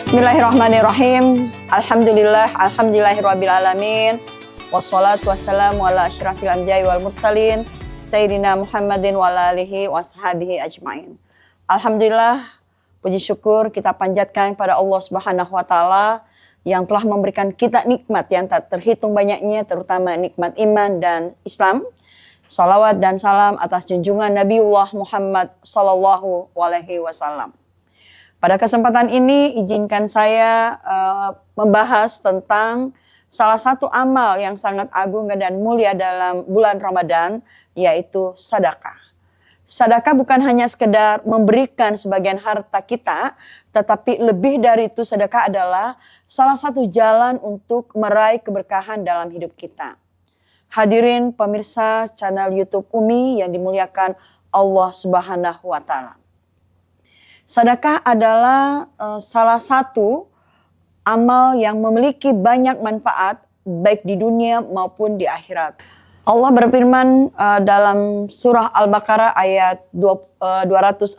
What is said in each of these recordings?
Bismillahirrahmanirrahim. Alhamdulillahirrabbilalamin. Wassalatu wassalamu ala asyrafil anbiya'i wal mursalin Sayyidina Muhammadin wa ala alihi wa sahabihi ajma'in. Alhamdulillah, puji syukur kita panjatkan pada Allah Subhanahu wa Ta'ala yang telah memberikan kita nikmat yang tak terhitung banyaknya, terutama nikmat iman dan Islam. Salawat dan salam atas junjungan Nabiullah Muhammad sallallahu alaihi wasallam. Pada kesempatan ini izinkan saya membahas tentang salah satu amal yang sangat agung dan mulia dalam bulan Ramadan, yaitu sedekah. Sedekah bukan hanya sekedar memberikan sebagian harta kita, tetapi lebih dari itu sedekah adalah salah satu jalan untuk meraih keberkahan dalam hidup kita. Hadirin pemirsa channel YouTube Umi yang dimuliakan Allah Subhanahu wa Ta'ala. Sedekah adalah salah satu amal yang memiliki banyak manfaat baik di dunia maupun di akhirat. Allah berfirman dalam surah Al-Baqarah ayat 261,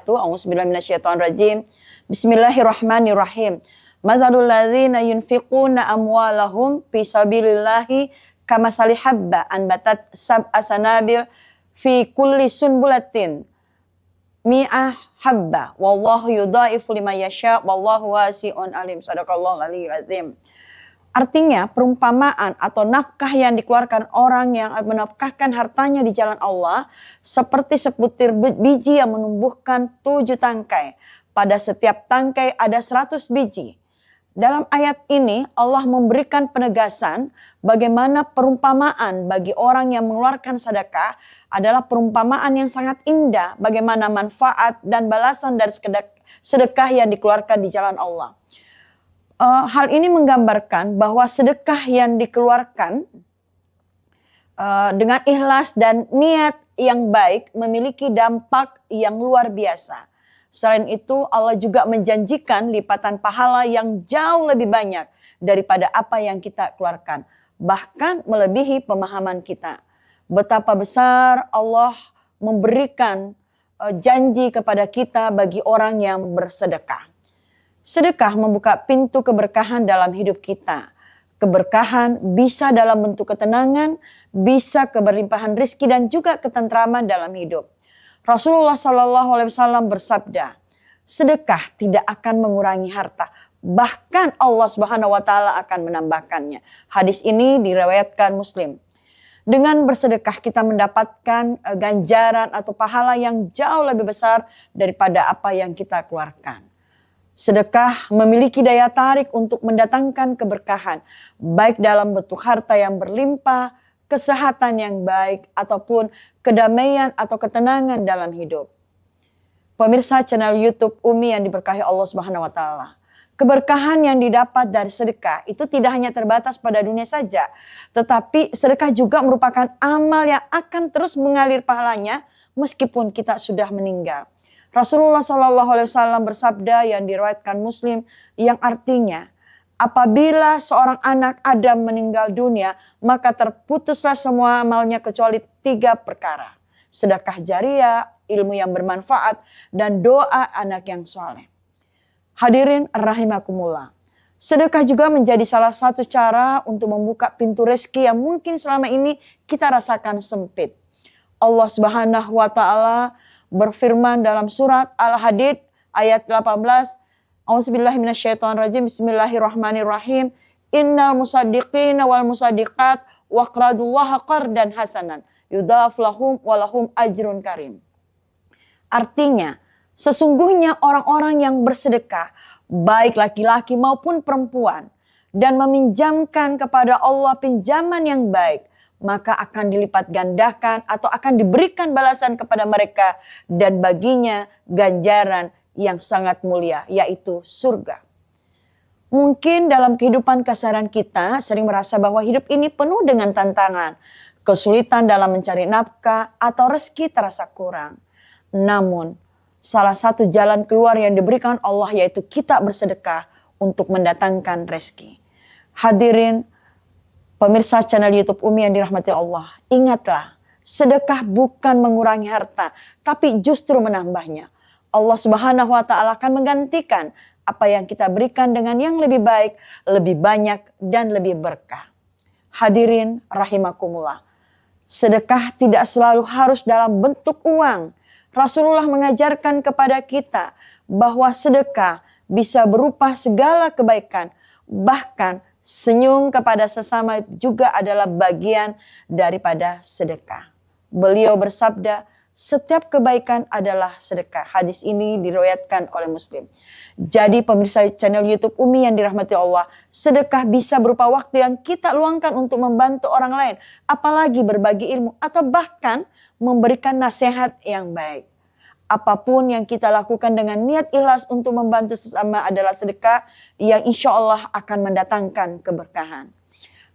A'udzubillahi minasyaitonirrajim. Bismillahirrahmanirrahim. Mathalul ladzina yunfiquna amwalahum fi sabilillahi kamathali habba anbatat sab'a sanabil fi kulli sunbulatin mi'ah habba wallahu yudhaifu liman yasha wallahu wasi'un alim. Shadaqallahul aliyyul azim. Artinya perumpamaan atau nafkah yang dikeluarkan orang yang menafkahkan hartanya di jalan Allah seperti sebutir biji yang menumbuhkan 7 tangkai. Pada setiap tangkai ada 100 biji. Dalam ayat ini Allah memberikan penegasan bagaimana perumpamaan bagi orang yang mengeluarkan sedekah adalah perumpamaan yang sangat indah, bagaimana manfaat dan balasan dari sedekah yang dikeluarkan di jalan Allah. Hal ini menggambarkan bahwa sedekah yang dikeluarkan dengan ikhlas dan niat yang baik memiliki dampak yang luar biasa. Selain itu Allah juga menjanjikan lipatan pahala yang jauh lebih banyak daripada apa yang kita keluarkan. Bahkan melebihi pemahaman kita. Betapa besar Allah memberikan janji kepada kita bagi orang yang bersedekah. Sedekah membuka pintu keberkahan dalam hidup kita. Keberkahan bisa dalam bentuk ketenangan, bisa keberlimpahan rizki dan juga ketentraman dalam hidup. Rasulullah SAW bersabda, sedekah tidak akan mengurangi harta, bahkan Allah Subhanahu wa Ta'ala akan menambahkannya. Hadis ini diriwayatkan Muslim. Dengan bersedekah kita mendapatkan ganjaran atau pahala yang jauh lebih besar daripada apa yang kita keluarkan. Sedekah memiliki daya tarik untuk mendatangkan keberkahan, baik dalam bentuk harta yang berlimpah, kesehatan yang baik, ataupun kedamaian atau ketenangan dalam hidup. Pemirsa channel YouTube Umi yang diberkahi Allah Subhanahu wa Ta'ala. Keberkahan yang didapat dari sedekah itu tidak hanya terbatas pada dunia saja, tetapi sedekah juga merupakan amal yang akan terus mengalir pahalanya meskipun kita sudah meninggal. Rasulullah SAW bersabda yang diriwayatkan Muslim yang artinya, apabila seorang anak Adam meninggal dunia, maka terputuslah semua amalnya kecuali 3 perkara. Sedekah jariah, ilmu yang bermanfaat, dan doa anak yang soleh. Hadirin rahimakumullah. Sedekah juga menjadi salah satu cara untuk membuka pintu rezeki yang mungkin selama ini kita rasakan sempit. Allah Subhanahu wa Ta'ala berfirman dalam surat Al-Hadid ayat 18. A'udzubillahi minasyaitonirrajim. Bismillahirrahmanirrahim. Innal musaddiqina wal musaddiqat waqradullaha qardan hasanan yudha'af lahum wa lahum ajrun karim. Artinya, sesungguhnya orang-orang yang bersedekah, baik laki-laki maupun perempuan, dan meminjamkan kepada Allah pinjaman yang baik, maka akan dilipat gandakan atau akan diberikan balasan kepada mereka dan baginya ganjaran yang sangat mulia, yaitu surga. Mungkin dalam kehidupan keseharian kita sering merasa bahwa hidup ini penuh dengan tantangan, kesulitan dalam mencari nafkah atau rezeki terasa kurang. Namun, salah satu jalan keluar yang diberikan Allah yaitu kita bersedekah untuk mendatangkan rezeki. Hadirin pemirsa channel YouTube Umi yang dirahmati Allah, ingatlah, sedekah bukan mengurangi harta, tapi justru menambahnya. Allah Subhanahu wa Ta'ala akan menggantikan apa yang kita berikan dengan yang lebih baik, lebih banyak, dan lebih berkah. Hadirin rahimakumullah. Sedekah tidak selalu harus dalam bentuk uang. Rasulullah mengajarkan kepada kita bahwa sedekah bisa berupa segala kebaikan. Bahkan senyum kepada sesama juga adalah bagian daripada sedekah. Beliau bersabda, setiap kebaikan adalah sedekah. Hadis ini diriwayatkan oleh Muslim. Jadi pemirsa channel YouTube Umi yang dirahmati Allah, sedekah bisa berupa waktu yang kita luangkan untuk membantu orang lain, apalagi berbagi ilmu atau bahkan memberikan nasihat yang baik. Apapun yang kita lakukan dengan niat ikhlas untuk membantu sesama adalah sedekah yang insya Allah akan mendatangkan keberkahan.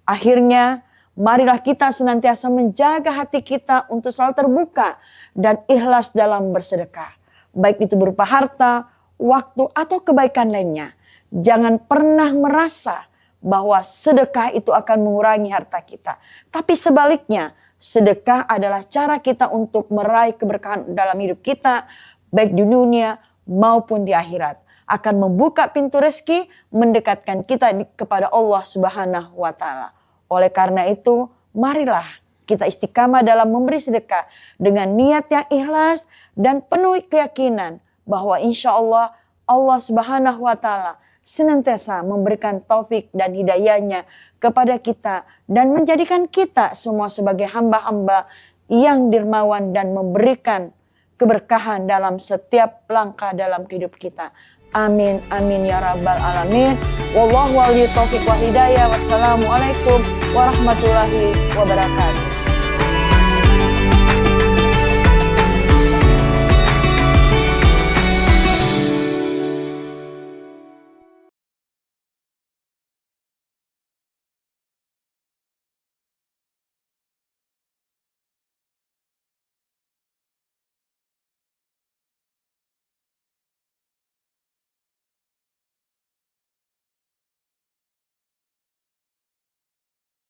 Akhirnya, marilah kita senantiasa menjaga hati kita untuk selalu terbuka dan ikhlas dalam bersedekah. Baik itu berupa harta, waktu, atau kebaikan lainnya. Jangan pernah merasa bahwa sedekah itu akan mengurangi harta kita. Tapi sebaliknya, sedekah adalah cara kita untuk meraih keberkahan dalam hidup kita, baik di dunia maupun di akhirat. Akan membuka pintu rezeki, mendekatkan kita kepada Allah Subhanahu wa Ta'ala. Oleh karena itu, marilah kita istiqamah dalam memberi sedekah dengan niat yang ikhlas dan penuh keyakinan bahwa insya Allah Allah Subhanahu wa Ta'ala senantiasa memberikan taufik dan hidayahnya kepada kita dan menjadikan kita semua sebagai hamba-hamba yang dermawan dan memberikan keberkahan dalam setiap langkah dalam kehidupan kita. Amin, amin ya rabbal alamin. Wallahu waliyut taufiq wal hidayah. Wassalamualaikum warahmatullahi wabarakatuh.